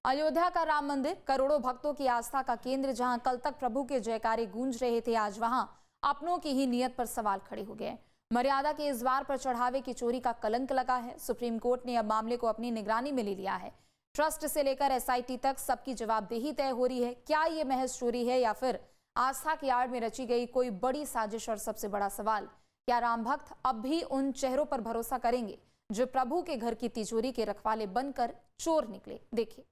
अयोध्या का राम मंदिर करोड़ों भक्तों की आस्था का केंद्र, जहां कल तक प्रभु के जयकारे गूंज रहे थे, आज वहां अपनों की ही नीयत पर सवाल खड़े हो गए। मर्यादा के इस द्वार पर चढ़ावे की चोरी का कलंक लगा है। सुप्रीम कोर्ट ने अब मामले को अपनी निगरानी में ले लिया है। ट्रस्ट से लेकर एसआईटी तक सबकी जवाबदेही तय हो रही है। क्या ये महज चोरी है या फिर आस्था की आड़ में रची गई कोई बड़ी साजिश? और सबसे बड़ा सवाल, क्या राम भक्त अब भी उन चेहरों पर भरोसा करेंगे जो प्रभु के घर की तिजोरी के रखवाले बनकर चोर निकले? देखिए।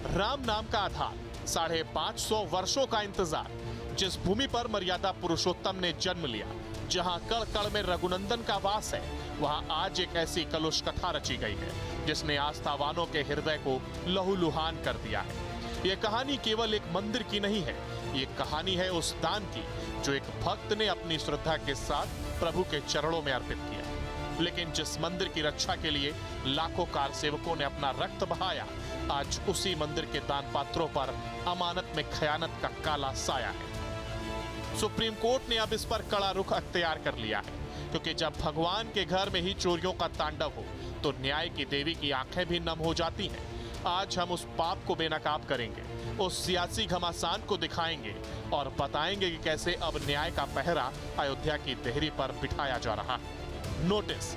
राम नाम का आधार, 550 वर्षों का इंतजार। जिस भूमि पर मर्यादा पुरुषोत्तम ने जन्म लिया, जहां कण कण में रघुनंदन का वास है, वहां आज एक ऐसी कलुष कथा रची गई है जिसने आस्थावानों के हृदय को लहूलुहान कर दिया है। ये कहानी केवल एक मंदिर की नहीं है, ये कहानी है उस दान की जो एक भक्त ने अपनी श्रद्धा के साथ प्रभु के चरणों में अर्पित किया। लेकिन जिस मंदिर की रक्षा के लिए लाखों कार सेवकों ने अपना रक्त बहाया, आज उसी मंदिर के दान पात्रों पर अमानत में खयानत का काला साया है। सुप्रीम कोर्ट ने अब इस पर कड़ा रुख अख्तियार कर लिया है, क्योंकि जब भगवान के घर में ही चोरियों का तांडव हो तो न्याय की देवी की आंखें भी नम हो जाती हैं। आज हम उस पाप को बेनकाब करेंगे, उस सियासी घमासान को दिखाएंगे और बताएंगे कि कैसे अब न्याय का पहरा अयोध्या की देहरी पर बिठाया जा रहा है। नोटिस,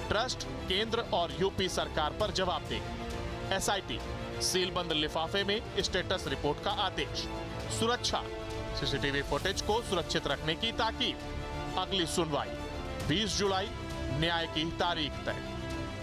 ट्रस्ट, केंद्र और यूपी सरकार पर जवाब देगी। एसआईटी, सीलबंद लिफाफे में स्टेटस रिपोर्ट का आदेश। सुरक्षा, सीसीटीवी फुटेज को सुरक्षित रखने की ताकीद। अगली सुनवाई 20 जुलाई, न्याय की तारीख तय।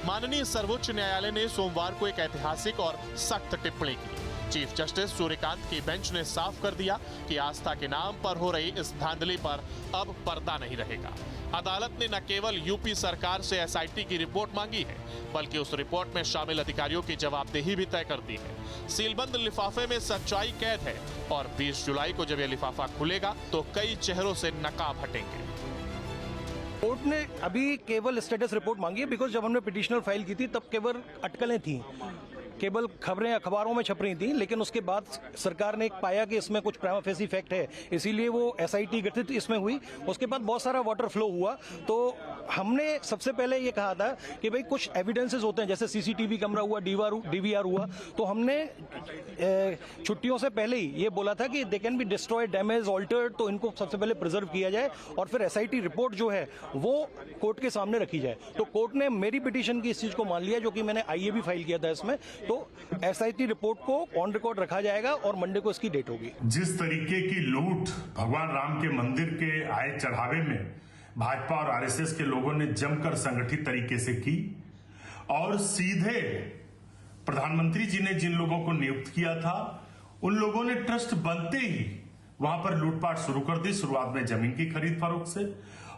माननीय सर्वोच्च न्यायालय ने सोमवार को एक ऐतिहासिक और सख्त टिप्पणी की। चीफ जस्टिस सूर्यकांत की बेंच ने साफ कर दिया कि आस्था के नाम पर हो रही इस धांधली पर अब पर्दा नहीं रहेगा। अदालत ने न केवल यूपी सरकार से एसआईटी की रिपोर्ट मांगी है, बल्कि उस रिपोर्ट में शामिल अधिकारियों की जवाबदेही भी तय कर दी है। सीलबंद लिफाफे में सच्चाई कैद है और 20 जुलाई को जब यह लिफाफा खुलेगा तो कई चेहरों से नकाब हटेंगे। कोर्ट ने अभी केवल स्टेटस रिपोर्ट मांगी है, बिकॉज जब हमने पिटिशनर फाइल की थी तब केवल अटकलें थी, केवल खबरें अखबारों में छप रही थी। लेकिन उसके बाद सरकार ने पाया कि इसमें कुछ प्राइमा फेसी फैक्ट है, इसीलिए वो एसआईटी गठित इसमें हुई। उसके बाद बहुत सारा वाटर फ्लो हुआ, तो हमने सबसे पहले ये कहा था कि भाई कुछ एविडेंसेस होते हैं, जैसे सीसीटीवी कैमरा हुआ, डीवीआर हुआ, तो हमने छुट्टियों से पहले ही ये बोला था कि they can be destroyed, damage, altered, तो इनको सबसे पहले प्रिजर्व किया जाए और फिर एसआईटी रिपोर्ट जो है वो कोर्ट के सामने रखी जाए। तो कोर्ट ने मेरी पिटीशन की इस चीज को मान लिया, जो कि मैंने आईए भी फाइल किया था इसमें। तो एसआईटी रिपोर्ट को ऑन रिकॉर्ड रखा जाएगा और मंडे को इसकी डेट होगी। जिस तरीके की लूट भगवान राम के मंदिर के आए चढ़ावे में भाजपा और आरएसएस के लोगों ने जमकर संगठित तरीके से की और सीधे प्रधानमंत्री जी ने जिन लोगों को नियुक्त किया था, उन लोगों ने ट्रस्ट बनते ही वहां पर लूटपाट शुरू कर दी। शुरुआत में जमीन की खरीद फरोख्त से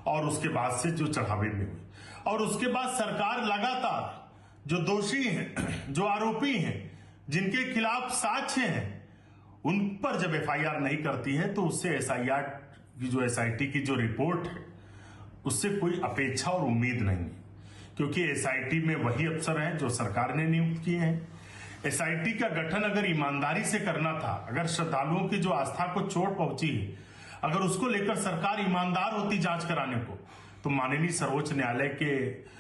और उसके बाद से जो चढ़ावे में हुई, और उसके बाद सरकार लगातार जो दोषी हैं, जो आरोपी हैं, जिनके खिलाफ साक्ष्य हैं, उन पर जब एफआईआर नहीं करती है तो उससे एसआईआर की जो एसआईटी की जो रिपोर्ट है उससे कोई अपेक्षा और उम्मीद नहीं है, क्योंकि एसआईटी में वही अफसर हैं जो सरकार ने नियुक्त किए हैं। एसआईटी का गठन अगर ईमानदारी से करना था, अगर श्रद्धालुओं की जो आस्था को चोट पहुंची है, अगर उसको लेकर सरकार ईमानदार होती जांच कराने को, तो माननीय सर्वोच्च न्यायालय के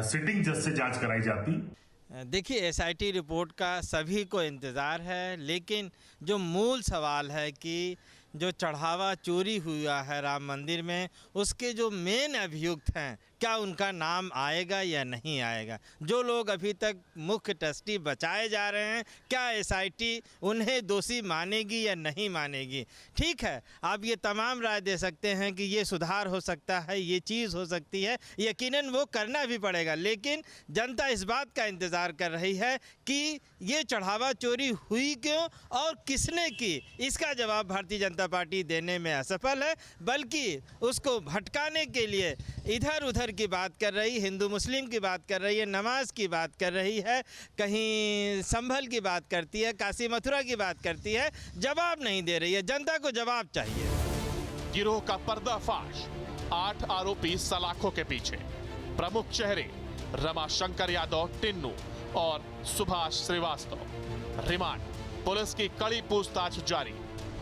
सिटिंग जज से जांच कराई जाती। देखिए, एसआईटी रिपोर्ट का सभी को इंतज़ार है, लेकिन जो मूल सवाल है कि जो चढ़ावा चोरी हुआ है राम मंदिर में, उसके जो मेन अभियुक्त हैं, क्या उनका नाम आएगा या नहीं आएगा? जो लोग अभी तक मुख्य ट्रस्टी बचाए जा रहे हैं, क्या एसआईटी उन्हें दोषी मानेगी या नहीं मानेगी? ठीक है, आप ये तमाम राय दे सकते हैं कि ये सुधार हो सकता है, ये चीज़ हो सकती है, यकीनन वो करना भी पड़ेगा। लेकिन जनता इस बात का इंतज़ार कर रही है कि ये चढ़ावा चोरी हुई क्यों और किसने की। इसका जवाब भारतीय जनता पार्टी देने में असफल है, बल्कि उसको भटकाने के लिए इधर उधर की बात कर रही, हिंदू मुस्लिम की बात कर रही है, नमाज की बात कर रही है, कहीं संभल की बात करती है, काशी मथुरा की बात करती है। जवाब नहीं दे रही है, जनता को जवाब चाहिए। गिरोह का पर्दाफाश, 8 आरोपी सलाखों के पीछे। प्रमुख चेहरे रमाशंकर यादव टिन्नू और सुभाष श्रीवास्तव। रिमांड, पुलिस की कड़ी पूछताछ जारी।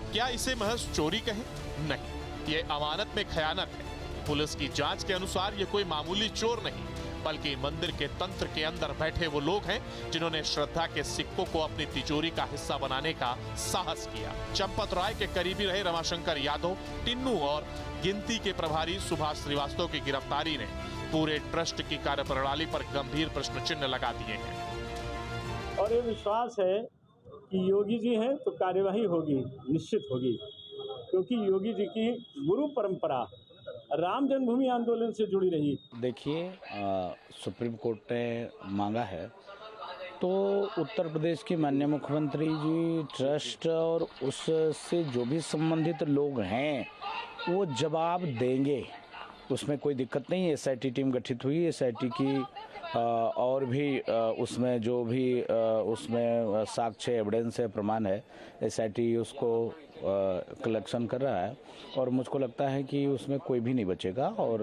क्या इसे महज चोरी कहें? नहीं, ये अमानत में खयानत है। पुलिस की जांच के अनुसार ये कोई मामूली चोर नहीं, बल्कि मंदिर के तंत्र के अंदर बैठे वो लोग हैं जिन्होंने श्रद्धा के सिक्कों को अपनी तिजोरी का हिस्सा बनाने का साहस किया। चंपत राय के करीबी रहे रमाशंकर यादव, टिन्नू और गिनती के प्रभारी सुभाष श्रीवास्तव की गिरफ्तारी ने पूरे ट्रस्ट की कार्यप्रणाली पर गंभीर प्रश्न चिन्ह लगा दिए हैं। और ये विश्वास है कि योगी जी हैं तो कार्यवाही होगी, निश्चित होगी, क्योंकि योगी जी की गुरु परंपरा राम जन्मभूमि आंदोलन से जुड़ी रही। देखिए, सुप्रीम कोर्ट ने मांगा है तो उत्तर प्रदेश के माननीय मुख्यमंत्री जी, ट्रस्ट और उससे जो भी संबंधित लोग हैं वो जवाब देंगे, उसमें कोई दिक्कत नहीं है। एसआईटी टीम गठित हुई, एसआईटी की और भी उसमें जो भी उसमें साक्ष्य, एविडेंस है, प्रमाण है, एसआईटी उसको कलेक्शन कर रहा है और मुझको लगता है कि उसमें कोई भी नहीं बचेगा। और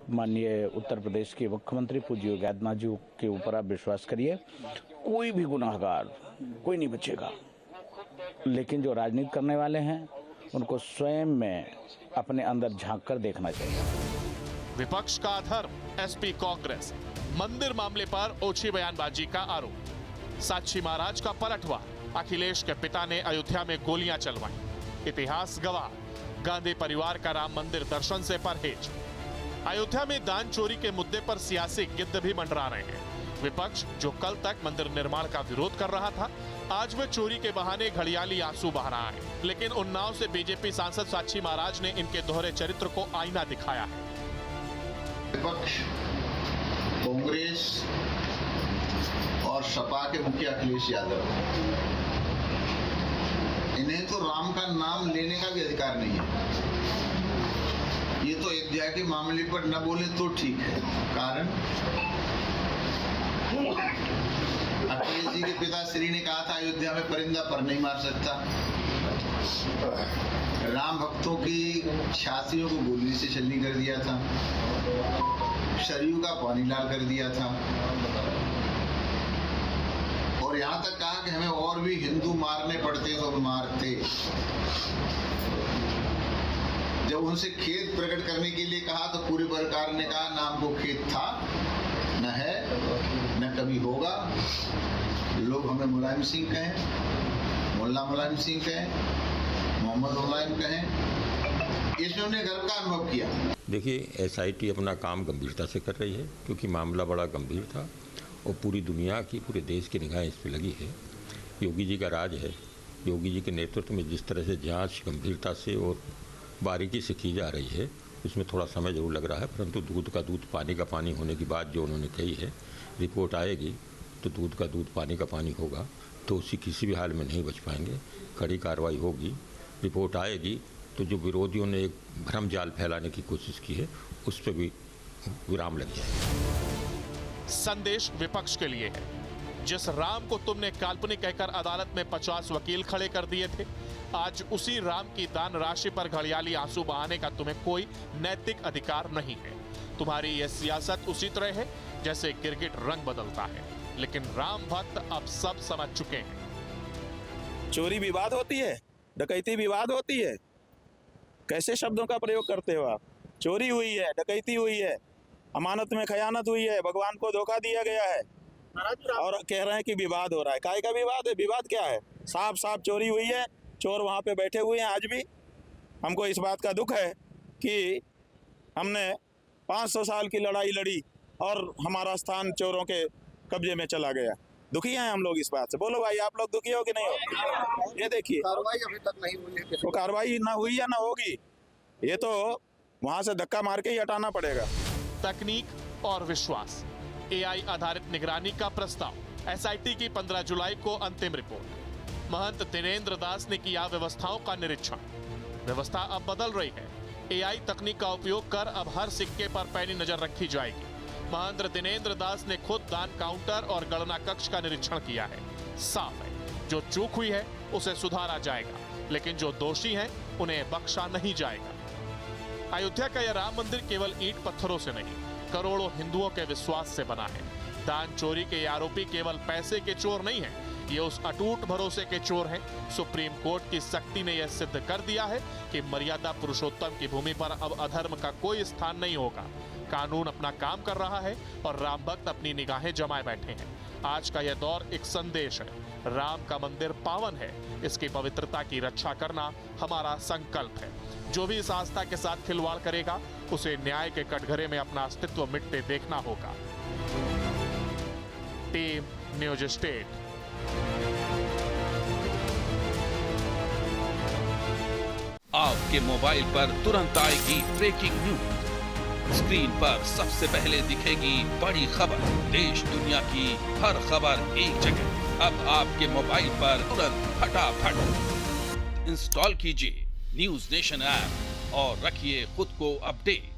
माननीय उत्तर प्रदेश के मुख्यमंत्री पूज्य योगी आदित्यनाथ जी के ऊपर आप विश्वास करिए, कोई भी गुनाहगार कोई नहीं बचेगा। लेकिन जो राजनीति करने वाले हैं उनको स्वयं में अपने अंदर झांक कर देखना चाहिए। विपक्ष का अधर्म, एसपी कांग्रेस, मंदिर मामले पर ओछी बयानबाजी का आरोप, साक्षी महाराज का पलटवार, अखिलेश के पिता ने अयोध्या में गोलियां चलवाई, इतिहास गवाह, गांधी परिवार का राम मंदिर दर्शन से परहेज, अयोध्या में दान चोरी के मुद्दे पर सियासी गिद्ध भी मंडरा रहे हैं। विपक्ष जो कल तक मंदिर निर्माण का विरोध कर रहा था, आज वह चोरी के बहाने घड़ियाली आंसू बहा रहा है। लेकिन उन्नाव से बीजेपी सांसद साक्षी महाराज ने इनके दोहरे चरित्र को आईना दिखाया है। विपक्ष, कांग्रेस और सपा के मुखिया अखिलेश यादव, इन्हें तो राम का नाम लेने का भी अधिकार नहीं है। ये तो अयोध्या के मामले पर न बोले तो ठीक है। कारण अखिलेश जी के पिता श्री ने कहा था अयोध्या में परिंदा पर नहीं मार सकता, राम भक्तों की छातियों को गोली से छलनी कर दिया था, सरयू का पानी लाल कर दिया था और यहाँ तक कहा कि हमें और भी हिंदू मारने पड़ते तो मारते। जब उनसे खेद प्रकट करने के लिए कहा तो पूरे सरकार ने कहा ना हमको खेद था, न है, न कभी होगा। लोग हमें मुलायम सिंह कहें, मुल्ला मुलायम सिंह कहें, मोहम्मद मुलायम कहें, इसमें उन्हें गर्व का अनुभव किया। देखिए, एसआईटी अपना काम गंभीरता से कर रही है क्योंकि मामला बड़ा गंभीर था और पूरी दुनिया की, पूरे देश की निगाहें इस पर लगी है। योगी जी का राज है। योगी जी के नेतृत्व में जिस तरह से जांच गंभीरता से और बारीकी से की जा रही है, उसमें थोड़ा समय जरूर लग रहा है, परंतु दूध का दूध, पानी का पानी होने की बात जो उन्होंने कही है, रिपोर्ट आएगी तो दूध का दूध, पानी का पानी होगा, तो उसी किसी भी हाल में नहीं बच पाएंगे। कड़ी कार्रवाई होगी, रिपोर्ट आएगी तो जो विरोधियों ने एक भ्रम जाल फैलाने की कोशिश की है उस पर भी विराम लग जाएगा। संदेश विपक्ष के लिए है। जिस राम को तुमने काल्पनिक कहकर अदालत में 50 वकील खड़े कर दिए थे, आज उसी राम की दान राशि पर घड़ियाली आंसू बहाने का तुम्हें कोई नैतिक अधिकार नहीं है। तुम्हारी यह सियासत उसी तरह है जैसे गिरगिट रंग बदलता है। लेकिन राम भक्त अब सब समझ चुके हैं। चोरी विवाद होती है, डकैती विवाद होती है। कैसे शब्दों का प्रयोग करते हो आप? चोरी हुई है, डकैती हुई है, अमानत में खयानत हुई है, भगवान को धोखा दिया गया है और कह रहे हैं कि विवाद हो रहा है। काहे का विवाद है? विवाद क्या है? साफ साफ चोरी हुई है, चोर वहाँ पे बैठे हुए हैं आज भी। हमको इस बात का दुख है कि हमने 500 साल की लड़ाई लड़ी और हमारा स्थान चोरों के कब्जे में चला गया। दुखी हैं हम लोग इस बात से। बोलो भाई, आप लोग दुखी हो कि नहीं हो? ये देखिए, कार्रवाई अभी तक नहीं हुई है। तो कार्रवाई ना हुई या ना होगी, ये तो वहाँ से धक्का मार के ही हटाना पड़ेगा। तकनीक और विश्वास, एआई आधारित निगरानी का प्रस्ताव, एसआईटी की 15 जुलाई को अंतिम रिपोर्ट। महंत दिनेंद्र दास ने किया व्यवस्थाओं का निरीक्षण। व्यवस्था अब बदल रही है। एआई तकनीक का उपयोग कर अब हर सिक्के पर पैनी नजर रखी जाएगी। महंत दिनेंद्र दास ने खुद दान काउंटर और गणना कक्ष का निरीक्षण किया है। साफ है, जो चूक हुई है उसे सुधारा जाएगा, लेकिन जो दोषी हैं उन्हें बख्शा नहीं जाएगा। अयोध्या का यह राम मंदिर केवल ईंट पत्थरों से नहीं, करोड़ों हिंदुओं के विश्वास से बना है। दान चोरी के आरोपी केवल पैसे के चोर नहीं है, ये उस अटूट भरोसे के चोर हैं। सुप्रीम कोर्ट की सख्ती ने यह सिद्ध कर दिया है कि मर्यादा पुरुषोत्तम की भूमि पर अब अधर्म का कोई स्थान नहीं होगा। कानून अपना काम कर रहा है और राम भक्त अपनी निगाहें जमाए बैठे हैं। आज का यह दौर एक संदेश है। राम का मंदिर पावन है, इसकी पवित्रता की रक्षा करना हमारा संकल्प है। जो भी इस आस्था के साथ खिलवाड़ करेगा, उसे न्याय के कटघरे में अपना अस्तित्व मिटते देखना होगा। Team news state. आपके मोबाइल पर तुरंत आएगी ब्रेकिंग न्यूज। स्क्रीन पर सबसे पहले दिखेगी बड़ी खबर। देश दुनिया की हर खबर एक जगह। अब आपके मोबाइल पर तुरंत फटाफट इंस्टॉल कीजिए न्यूज नेशन ऐप और रखिए खुद को अपडेट।